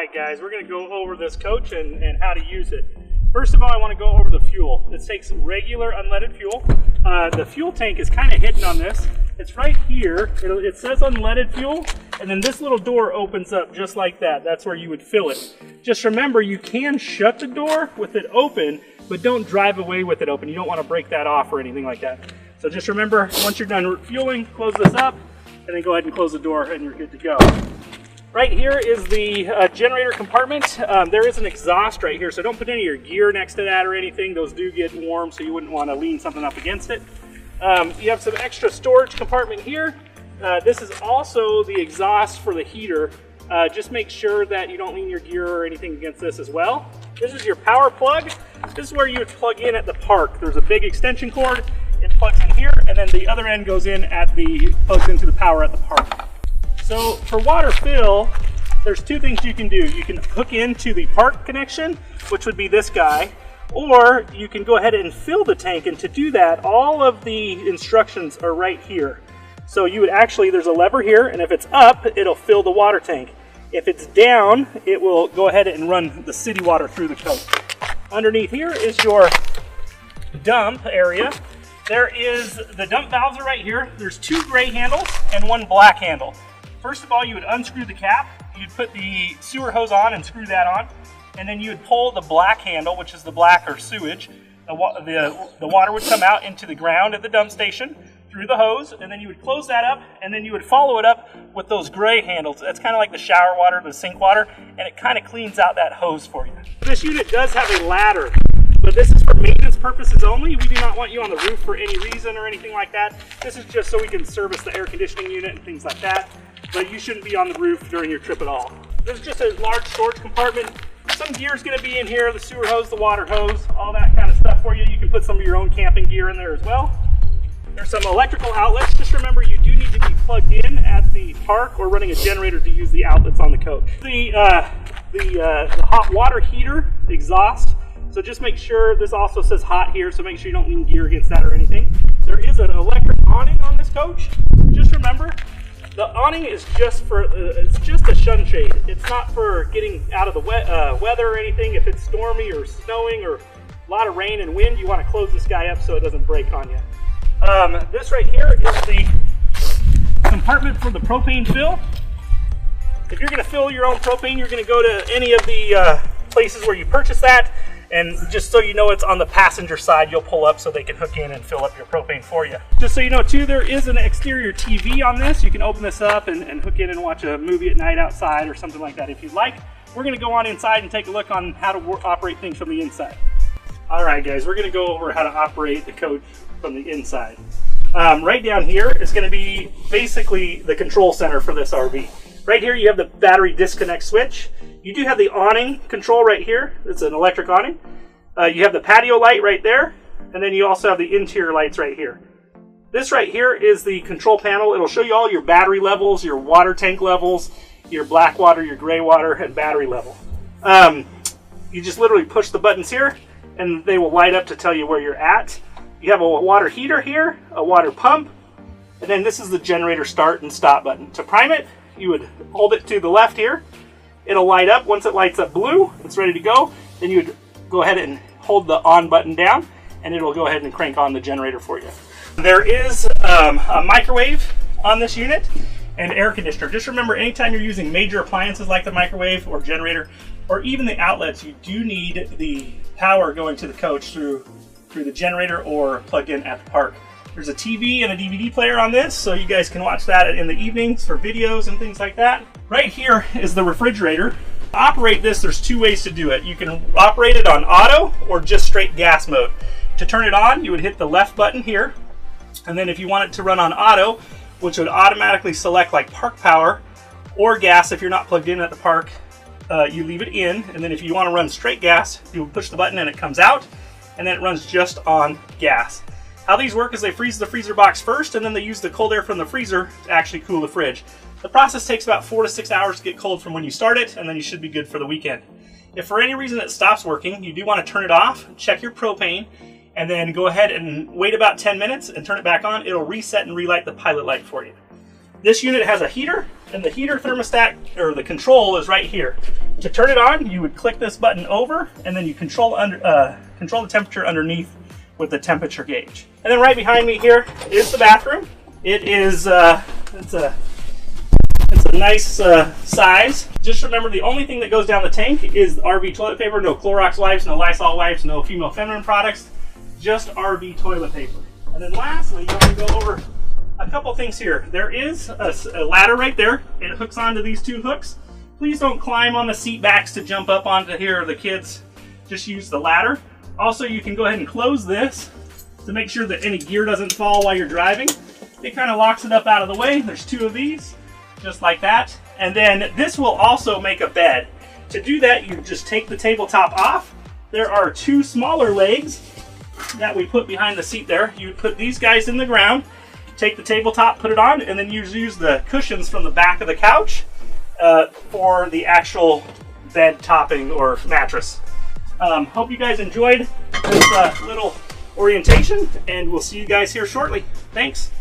Alright guys, we're going to go over this coach and how to use it. First of all, I want to go over the fuel. This takes regular unleaded fuel. The fuel tank is kind of hidden on this. It's right here. It says unleaded fuel, and then this little door opens up just like that. That's where you would fill it. Just remember, you can shut the door with it open, but don't drive away with it open. You don't want to break that off or anything like that. So just remember, once you're done fueling, close this up, and then go ahead and close the door, and you're good to go. Right here is the generator compartment. There is an exhaust right here, so don't put any of your gear next to that or anything. Those do get warm, so you wouldn't want to lean something up against it. You have some extra storage compartment here. This is also the exhaust for the heater. Just make sure that you don't lean your gear or anything against this as well. This is your power plug. This is where you would plug in at the park. There's a big extension cord. It plugs in here, and then the other end goes in plugs into the power at the park. So for water fill, there's two things you can do. You can hook into the park connection, which would be this guy, or you can go ahead and fill the tank. And to do that, all of the instructions are right here. So you would actually, there's a lever here, and if it's up, it'll fill the water tank. If it's down, it will go ahead and run the city water through the coach. Underneath here is your dump area. The dump valves are right here. There's two gray handles and one black handle. First of all, you would unscrew the cap, you'd put the sewer hose on and screw that on, and then you would pull the black handle, which is the black or sewage. The water would come out into the ground at the dump station through the hose, and then you would close that up, and then you would follow it up with those gray handles. That's kind of like the shower water, the sink water, and it kind of cleans out that hose for you. This unit does have a ladder, but this is for maintenance purposes only. We do not want you on the roof for any reason or anything like that. This is just so we can service the air conditioning unit and things like that. But you shouldn't be on the roof during your trip at all. There's just a large storage compartment. Some gear is going to be in here, the sewer hose, the water hose, all that kind of stuff for you. You can put some of your own camping gear in there as well. There's some electrical outlets. Just remember, you do need to be plugged in at the park or running a generator to use the outlets on the coach. The hot water heater exhaust. So just make sure, this also says hot here, so make sure you don't lean gear against that or anything. There is an electric awning on this coach. Just remember, the awning is just for, it's just a sunshade. It's not for getting out of the weather or anything. If it's stormy or snowing or a lot of rain and wind, you want to close this guy up so it doesn't break on you. This right here is the compartment for the propane fill. If you're going to fill your own propane, you're going to go to any of the places where you purchase that. And just so you know, it's on the passenger side. You'll pull up so they can hook in and fill up your propane for you. Just so you know too, there is an exterior TV on this. You can open this up and hook in and watch a movie at night outside or something like that if you'd like. We're going to go on inside and take a look on how to operate things from the inside. Alright guys, we're going to go over how to operate the coach from the inside. Right down here is going to be basically the control center for this RV. Right here you have the battery disconnect switch. You do have the awning control right here. It's an electric awning. You have the patio light right there, and then you also have the interior lights right here. This right here is the control panel. It'll show you all your battery levels, your water tank levels, your black water, your gray water, and battery level. You just literally push the buttons here, and they will light up to tell you where you're at. You have a water heater here, a water pump, and then this is the generator start and stop button. To prime it, you would hold it to the left here. It'll light up. Once it lights up blue, it's ready to go. Then you would go ahead and hold the on button down, and it'll go ahead and crank on the generator for you. There is a microwave on this unit and air conditioner. Just remember, anytime you're using major appliances like the microwave or generator, or even the outlets, you do need the power going to the coach through the generator or plugged in at the park. There's a TV and a DVD player on this, so you guys can watch that in the evenings for videos and things like that. Right here is the refrigerator. To operate this, there's two ways to do it. You can operate it on auto or just straight gas mode. To turn it on, you would hit the left button here, and then if you want it to run on auto, which would automatically select like park power or gas if you're not plugged in at the park, you leave it in, and then if you want to run straight gas, you push the button and it comes out, and then it runs just on gas. How these work is they freeze the freezer box first, and then they use the cold air from the freezer to actually cool the fridge. The process takes about 4 to 6 hours to get cold from when you start it, and then you should be good for the weekend. If for any reason it stops working, you do want to turn it off, check your propane, and then go ahead and wait about 10 minutes and turn it back on. It'll reset and relight the pilot light for you. This unit has a heater, and the heater thermostat, or the control, is right here. To turn it on, you would click this button over, and then you control the temperature underneath with the temperature gauge. And then right behind me here is the bathroom. It is it's a nice size. Just remember, the only thing that goes down the tank is RV toilet paper. No Clorox wipes, no Lysol wipes, no female feminine products, just RV toilet paper. And then lastly, I'm going to go over a couple things here. There is a ladder right there. It hooks onto these two hooks. Please don't climb on the seat backs to jump up onto here, or the kids. Just use the ladder. Also, you can go ahead and close this to make sure that any gear doesn't fall while you're driving. It kind of locks it up out of the way. There's two of these, just like that. And then this will also make a bed. To do that, you just take the tabletop off. There are two smaller legs that we put behind the seat there. You would put these guys in the ground, take the tabletop, put it on, and then you use the cushions from the back of the couch for the actual bed topping or mattress. Hope you guys enjoyed this little orientation, and we'll see you guys here shortly. Thanks.